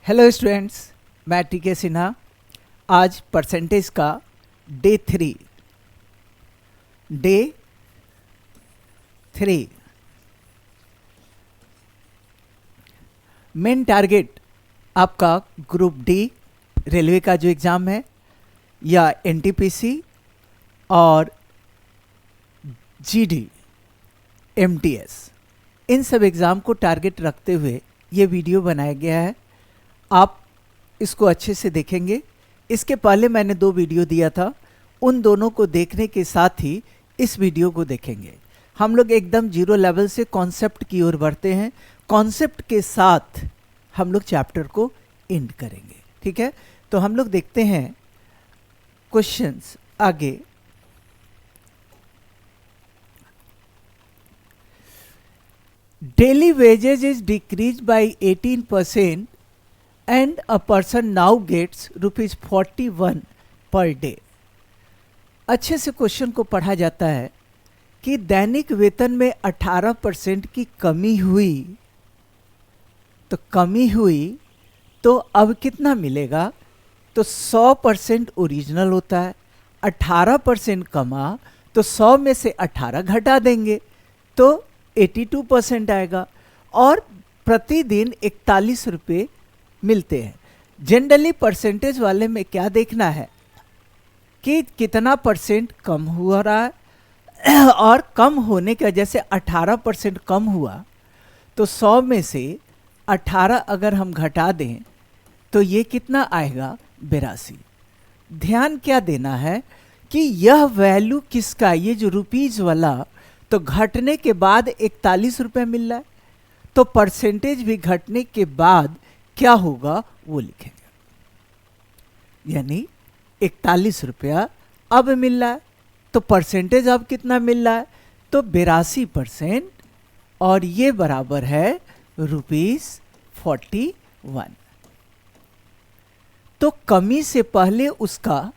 Hello students, मैं टीके सिन्हा। आज परसेंटेज का डे थ्री मेन टारगेट आपका ग्रुप डी रेलवे का जो एग्ज़ाम है या एनटीपीसी और जीडी एमटीएस, इन सब एग्ज़ाम को टारगेट रखते हुए ये वीडियो बनाया गया है। आप इसको अच्छे से देखेंगे। इसके पहले मैंने 2 वीडियो दिया था, उन दोनों को देखने के साथ ही इस वीडियो को देखेंगे। हम लोग एकदम जीरो लेवल से कॉन्सेप्ट की ओर बढ़ते हैं। कॉन्सेप्ट के साथ हम लोग चैप्टर को एंड करेंगे, ठीक है। तो हम लोग देखते हैं क्वेश्चंस आगे। Daily wages is decrease by 18% and a person now gets ₹41 per day। अच्छे से क्वेश्चन को पढ़ा जाता है कि दैनिक वेतन में 18% की कमी हुई, तो अब कितना मिलेगा? तो 100% ओरिजिनल होता है, 18% कमा तो 100 में से 18 घटा देंगे तो 82% आएगा और प्रतिदिन 41 रुपये मिलते हैं। जनरली परसेंटेज वाले में क्या देखना है कि कितना परसेंट कम हुआ रहा है और कम होने का, जैसे 18% कम हुआ तो 100 में से 18 अगर हम घटा दें तो ये कितना आएगा? 82। ध्यान क्या देना है कि यह वैल्यू किसका, ये जो रुपीज वाला, तो घटने के बाद 41 रुपये मिल रहा है, तो परसेंटेज भी घटने के बाद क्या होगा वो लिखेंगे। यानी 41 रुपया अब मिल रहा है, तो परसेंटेज अब कितना मिल रहा है? तो 82%, और ये बराबर है ₹41। तो कमी से पहले उसका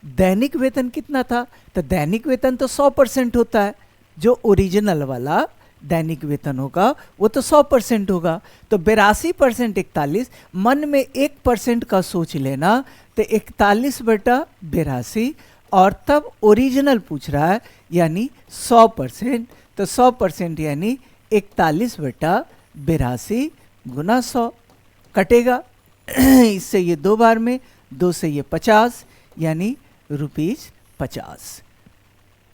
दैनिक वेतन कितना था? तो दैनिक वेतन तो 100% होता है, जो ओरिजिनल वाला दैनिक वेतन होगा वो तो 100% होगा। तो 82% 41, मन में 1% का सोच लेना, तो 41/82, और तब ओरिजिनल पूछ रहा है यानी 100%, तो 100% यानी 41/82 गुना 100 कटेगा। इससे ये 2 बार में, 2 से ये 50, यानी ₹50।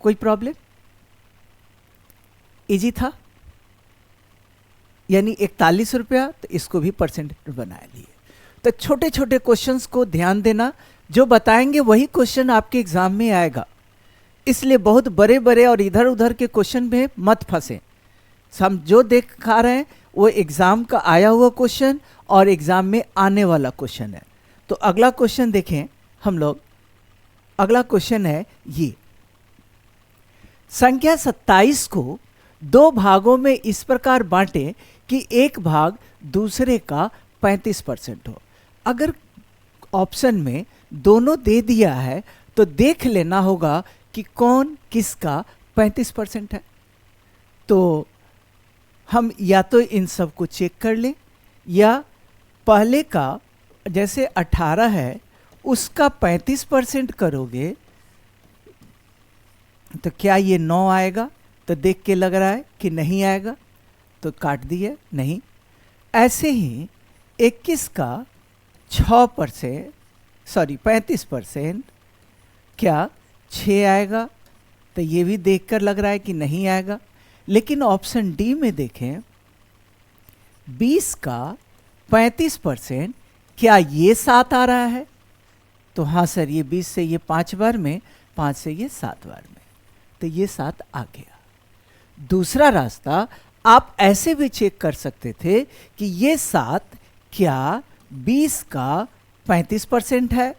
कोई प्रॉब्लम? इजी था, यानी 41 रुपया, तो इसको भी परसेंट बना लिए। तो छोटे छोटे क्वेश्चंस को ध्यान देना, जो बताएंगे वही क्वेश्चन आपके एग्जाम में आएगा, इसलिए बहुत बड़े बड़े और इधर उधर के क्वेश्चन में मत फंसे। हम जो देखा रहे हैं वो एग्जाम का आया हुआ क्वेश्चन और एग्जाम में आने वाला क्वेश्चन है। तो अगला क्वेश्चन देखें हम लोग। अगला क्वेश्चन है ये, संख्या 27 को 2 भागों में इस प्रकार बांटें कि एक भाग दूसरे का 35% हो। अगर ऑप्शन में दोनों दे दिया है तो देख लेना होगा कि कौन किसका 35% है। तो हम या तो इन सब को चेक कर लें, या पहले का जैसे 18 है उसका 35% करोगे तो क्या ये 9 आएगा? तो देख के लग रहा है कि नहीं आएगा, तो काट दिए, नहीं। ऐसे ही 21 का 35%, क्या 6 आएगा? तो ये भी देखकर लग रहा है कि नहीं आएगा। लेकिन ऑप्शन डी में देखें, 20 का 35%, क्या ये 7 आ रहा है? तो हाँ सर, ये 20 से ये 5 बार में, 5 से ये 7 बार में, तो ये 7 आ गया। दूसरा रास्ता आप ऐसे भी चेक कर सकते थे कि ये 7 क्या 20 का 35% है?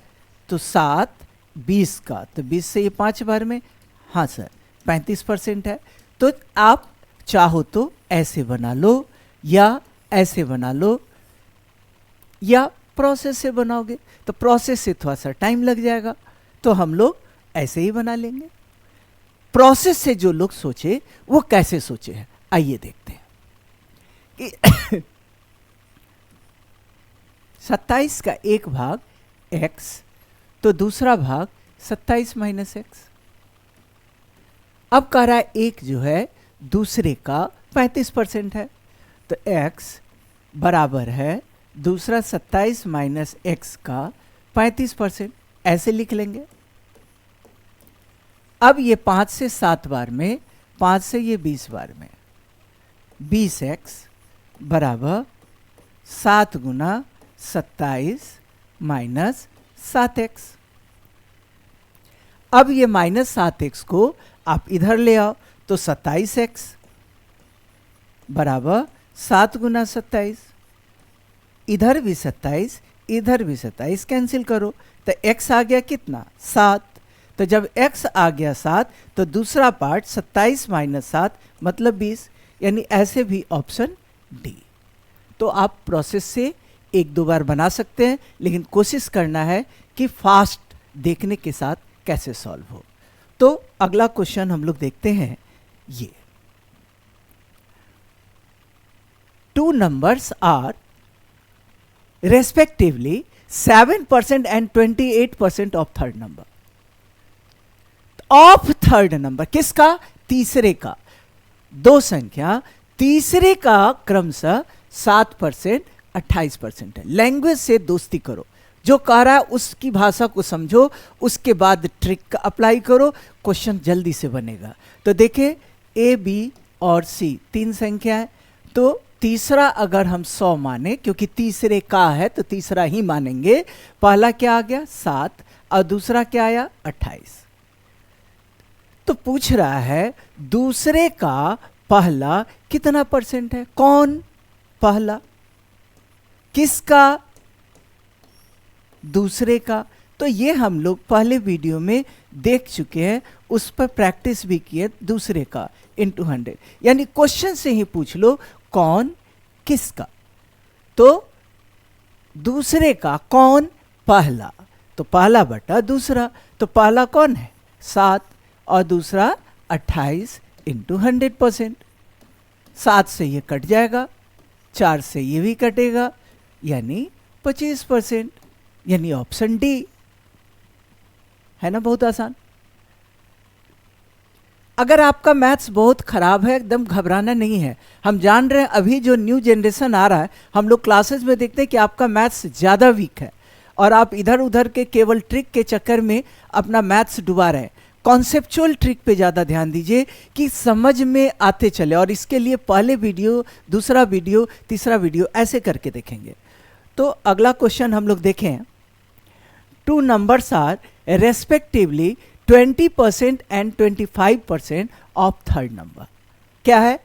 तो 7 20 का, तो 20 से ये 5 बार में, हाँ सर 35% है। तो आप चाहो तो ऐसे बना लो, या ऐसे बना लो, या प्रोसेस से बनाओगे तो प्रोसेस से थोड़ा सा टाइम लग जाएगा, तो हम लोग ऐसे ही बना लेंगे। प्रोसेस से जो लोग सोचे वो कैसे सोचे हैं, आइए देखते हैं कि 27 का एक भाग x, तो दूसरा भाग 27 माइनस एक्स। अब कह रहा है एक जो है दूसरे का 35% है, तो x बराबर है दूसरा 27 माइनस एक्स का 35%, ऐसे लिख लेंगे। अब ये 5 से 7 बार में, 5 से ये 20 बार में, 20x बराबर 7 गुना 27 माइनस 7x। अब ये माइनस 7x को आप इधर ले आओ, तो 27x बराबर 7 गुना 27, इधर भी 27, इधर भी 27 कैंसिल करो, तो x आ गया कितना 7। तो जब x आ गया 7, तो दूसरा पार्ट 27 माइनस 7 मतलब 20, यानी ऐसे भी ऑप्शन डी। तो आप प्रोसेस से एक दो बार बना सकते हैं, लेकिन कोशिश करना है कि फास्ट देखने के साथ कैसे सॉल्व हो। तो अगला क्वेश्चन हम लोग देखते हैं, ये two numbers are respectively 7% and 28% of third number. Of third number किसका? तीसरे का। दो संख्या तीसरे का क्रमशः 7%, 28% है। लैंग्वेज से दोस्ती करो, जो कह रहा है उसकी भाषा को समझो, उसके बाद ट्रिक का अप्लाई करो, क्वेश्चन जल्दी से बनेगा। तो देखिए ए, बी और सी तीन संख्या है, तो तीसरा अगर हम 100 माने, क्योंकि तीसरे का है तो तीसरा ही मानेंगे। पहला क्या आ गया 7 और दूसरा क्या आया 28। तो पूछ रहा है दूसरे का पहला कितना परसेंट है? कौन पहला? किसका? दूसरे का। तो ये हम लोग पहले वीडियो में देख चुके हैं, उस पर प्रैक्टिस भी किए। दूसरे का इंटू 100, यानी क्वेश्चन से ही पूछ लो कौन किसका। तो दूसरे का कौन? पहला, तो पहला बटा दूसरा। तो पहला कौन है 7 और दूसरा 28 इंटू 100%। 7 से ये कट जाएगा, 4 से ये भी कटेगा, यानी 25%, यानी ऑप्शन डी है ना। बहुत आसान। अगर आपका मैथ्स बहुत खराब है, एकदम घबराना नहीं है। हम जान रहे हैं अभी जो न्यू जनरेशन आ रहा है, हम लोग क्लासेस में देखते हैं कि आपका मैथ्स ज़्यादा वीक है और आप इधर उधर के केवल ट्रिक के चक्कर में अपना मैथ्स डुबा रहे हैं। कॉन्सेप्चुअल ट्रिक पे ज़्यादा ध्यान दीजिए कि समझ में आते चले, और इसके लिए पहले वीडियो, दूसरा वीडियो, तीसरा वीडियो ऐसे करके देखेंगे। तो अगला क्वेश्चन हम लोग देखें, two numbers are respectively 20% and 25% of third number. क्या है?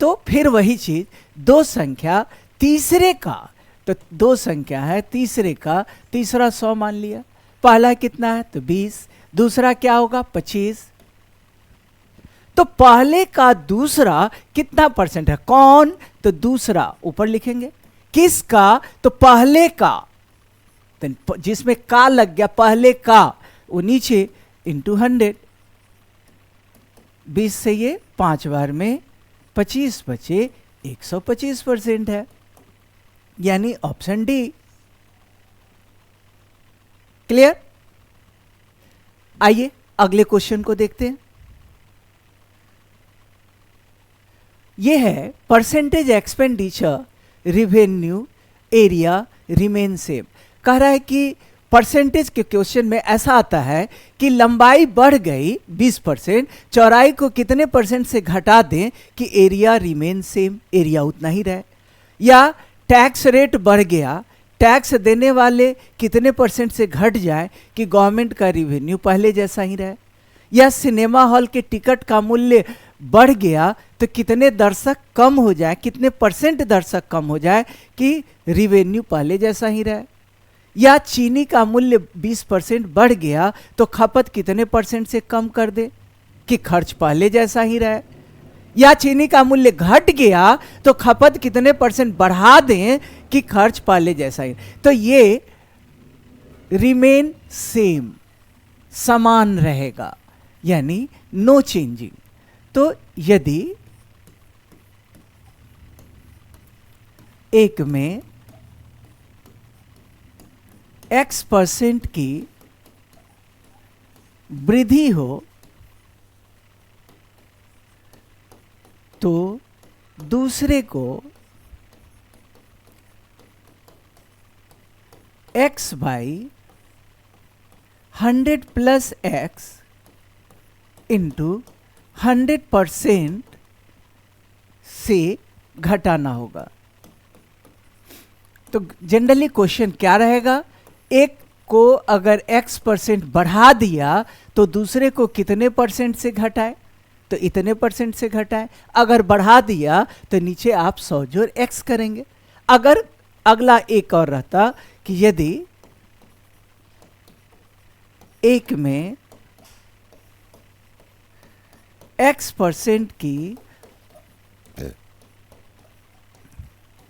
तो फिर वही चीज, दो संख्या तीसरे का, तो दो संख्या है तीसरे का, तीसरा 100 मान लिया। पहला कितना है? तो 20, दूसरा क्या होगा 25। तो पहले का दूसरा कितना परसेंट है? कौन? तो दूसरा ऊपर लिखेंगे। किसका? तो पहले का, तो जिसमें का लग गया पहले का, वो नीचे इंटू 100। 20 से ये 5 बार में 25 बचे, 125% है, यानी ऑप्शन डी। क्लियर? आइए अगले क्वेश्चन को देखते हैं। यह है percentage expenditure revenue area remain same. कह रहा है कि परसेंटेज के क्वेश्चन में ऐसा आता है कि लंबाई बढ़ गई 20%, चौड़ाई को कितने परसेंट से घटा दें कि एरिया रिमेन सेम, एरिया उतना ही रहे। या टैक्स रेट बढ़ गया, टैक्स देने वाले कितने परसेंट से घट जाए कि गवर्नमेंट का रिवेन्यू पहले जैसा ही रहे। या सिनेमा हॉल के टिकट का मूल्य बढ़ गया तो कितने दर्शक कम हो जाए, कितने परसेंट दर्शक कम हो जाए कि रिवेन्यू पहले जैसा ही रहे। या चीनी का मूल्य 20% बढ़ गया तो खपत कितने परसेंट से कम कर दे कि खर्च पहले जैसा ही रहे। या चीनी का मूल्य घट गया तो खपत कितने परसेंट बढ़ा दें कि खर्च पहले जैसा ही। तो ये रिमेन सेम, समान रहेगा, यानी नो चेंजिंग। तो यदि एक में x% की वृद्धि हो तो दूसरे को x by 100 plus x into 100% से घटाना होगा। तो जनरली क्वेश्चन क्या रहेगा, एक को अगर x% बढ़ा दिया तो दूसरे को कितने परसेंट से घटाए, तो इतने परसेंट से घटाए। अगर बढ़ा दिया तो नीचे आप 100 जोड़ x करेंगे। अगर अगला एक और रहता कि यदि एक में x% की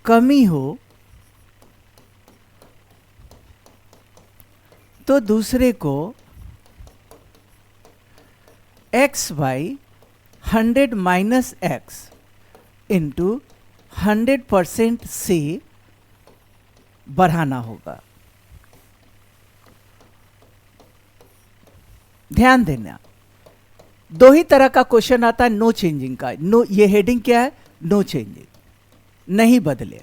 कमी हो तो दूसरे को x by 100 minus x into 100% से बढ़ाना होगा। ध्यान देना, दो ही तरह का क्वेश्चन आता है नो चेंजिंग का। नो, ये हेडिंग क्या है, नो चेंजिंग, नहीं बदले।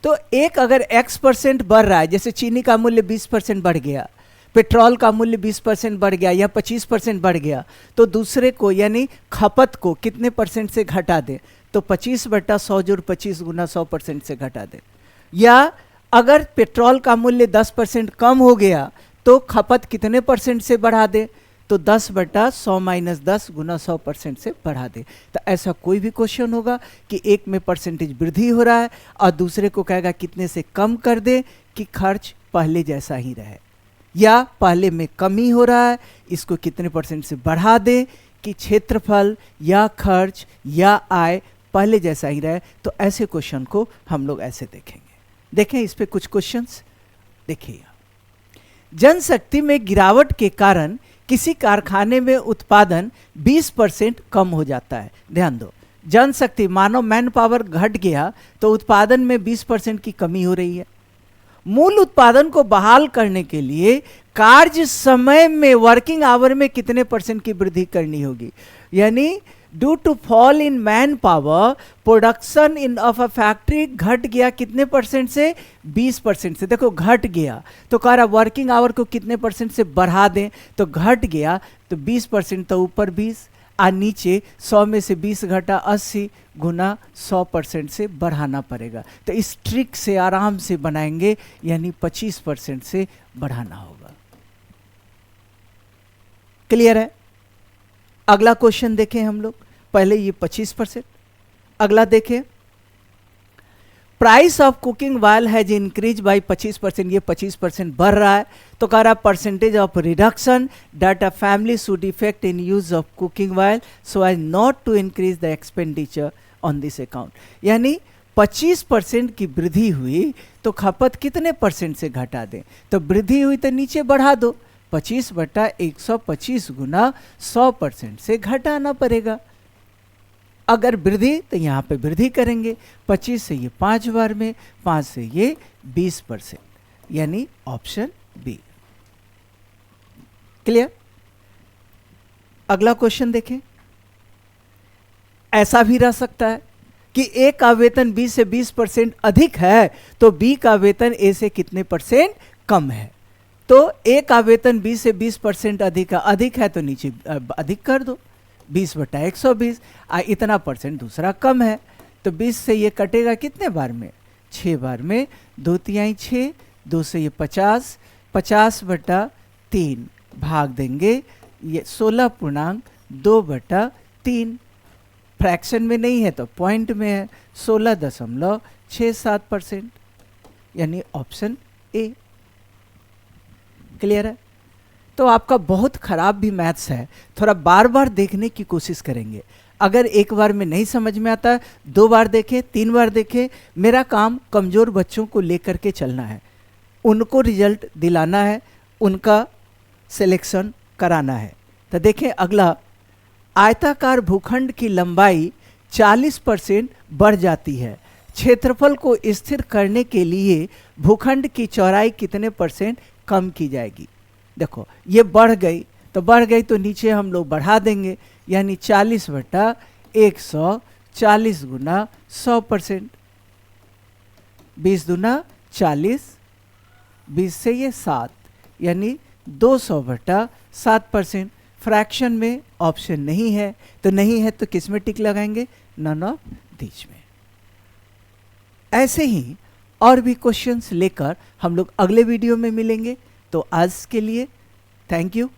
तो एक अगर x% बढ़ रहा है, जैसे चीनी का मूल्य 20% बढ़ गया, पेट्रोल का मूल्य 20% बढ़ गया या 25% बढ़ गया, तो दूसरे को यानी खपत को कितने परसेंट से घटा दें, तो 25/100 जोड़ 25 गुना 100% से घटा दें। या अगर पेट्रोल का मूल्य 10% कम हो गया तो खपत कितने परसेंट से बढ़ा दें, तो 10/100 माइनस 10 गुना 100% से बढ़ा दे। तो ऐसा कोई भी क्वेश्चन होगा कि एक में परसेंटेज वृद्धि हो रहा है और दूसरे को कहेगा कितने से कम कर दे कि खर्च पहले जैसा ही रहे, या पहले में कमी हो रहा है इसको कितने परसेंट से बढ़ा दे कि क्षेत्रफल या खर्च या आय पहले जैसा ही रहे। तो ऐसे क्वेश्चन को हम लोग ऐसे देखेंगे। देखें इस पे कुछ क्वेश्चंस देखिए। जनशक्ति में गिरावट के कारण किसी कारखाने में उत्पादन 20% कम हो जाता है। ध्यान दो, जनशक्ति मानो मैन पावर घट गया तो उत्पादन में 20% की कमी हो रही है। मूल उत्पादन को बहाल करने के लिए कार्य समय में, वर्किंग आवर में कितने परसेंट की वृद्धि करनी होगी, यानी due to fall in man power production in of a factory घट गया कितने परसेंट से, 20% से। देखो घट गया तो कह रहा वर्किंग आवर को कितने परसेंट से बढ़ा दें, तो घट गया तो 20%, तो ऊपर 20 और नीचे 100 में से 20 घटा 80 गुना 100% से बढ़ाना पड़ेगा। तो इस ट्रिक से आराम से बनाएंगे, यानी 25% से बढ़ाना होगा। क्लियर है? अगला क्वेश्चन देखें हम लोग। पहले ये 25%, अगला देखें। Price of cooking oil has increase by 25%, ये 25% बढ़ रहा है। तो कह रहा percentage of reduction that a family should effect in use of cooking oil so as not to increase the expenditure on this account, यानी 25% की वृद्धि हुई तो खपत कितने परसेंट से घटा दें, तो वृद्धि हुई तो नीचे बढ़ा दो, 25/125 गुना 100% से घटाना पड़ेगा। अगर वृद्धि तो यहाँ पे वृद्धि करेंगे, 25 से ये 5 बार में, 5 से ये 20%, यानी ऑप्शन बी। क्लियर? अगला क्वेश्चन देखें। ऐसा भी रह सकता है कि ए का वेतन बी से 20% अधिक है तो बी का वेतन ए से कितने परसेंट कम है। तो ए का वेतन बी से 20% अधिक है तो नीचे अधिक कर दो, 20/120, इतना परसेंट दूसरा कम है तो 20 से ये कटेगा कितने बार में, 6 बार में, 2 तिहाई 6, 2 से ये 50, 50/3 भाग देंगे ये 16.2/3, फ्रैक्शन में नहीं है तो पॉइंट में है, 16.67%, यानी ऑप्शन ए। क्लियर है? तो आपका बहुत खराब भी मैथ्स है, थोड़ा बार बार देखने की कोशिश करेंगे। अगर एक बार में नहीं समझ में आता, 2 बार देखें, 3 बार देखें। मेरा काम कमज़ोर बच्चों को लेकर के चलना है, उनको रिजल्ट दिलाना है, उनका सिलेक्शन कराना है। तो देखें अगला, आयताकार भूखंड की लंबाई 40% बढ़ जाती है क्षेत्रफल को स्थिर करने के लिए भूखंड की चौड़ाई कितने % कम की जाएगी। देखो ये बढ़ गई तो बढ़ गई, तो नीचे हम लोग बढ़ा देंगे, यानी 40/100, 40 गुना 100%, 20 दूना 40, 20 से ये 7, यानी 200/7%। फ्रैक्शन में ऑप्शन नहीं है, तो नहीं है तो किस में टिक लगाएंगे, नन ऑफ दीज में। ऐसे ही और भी क्वेश्चंस लेकर हम लोग अगले वीडियो में मिलेंगे। तो आज के लिए थैंक यू।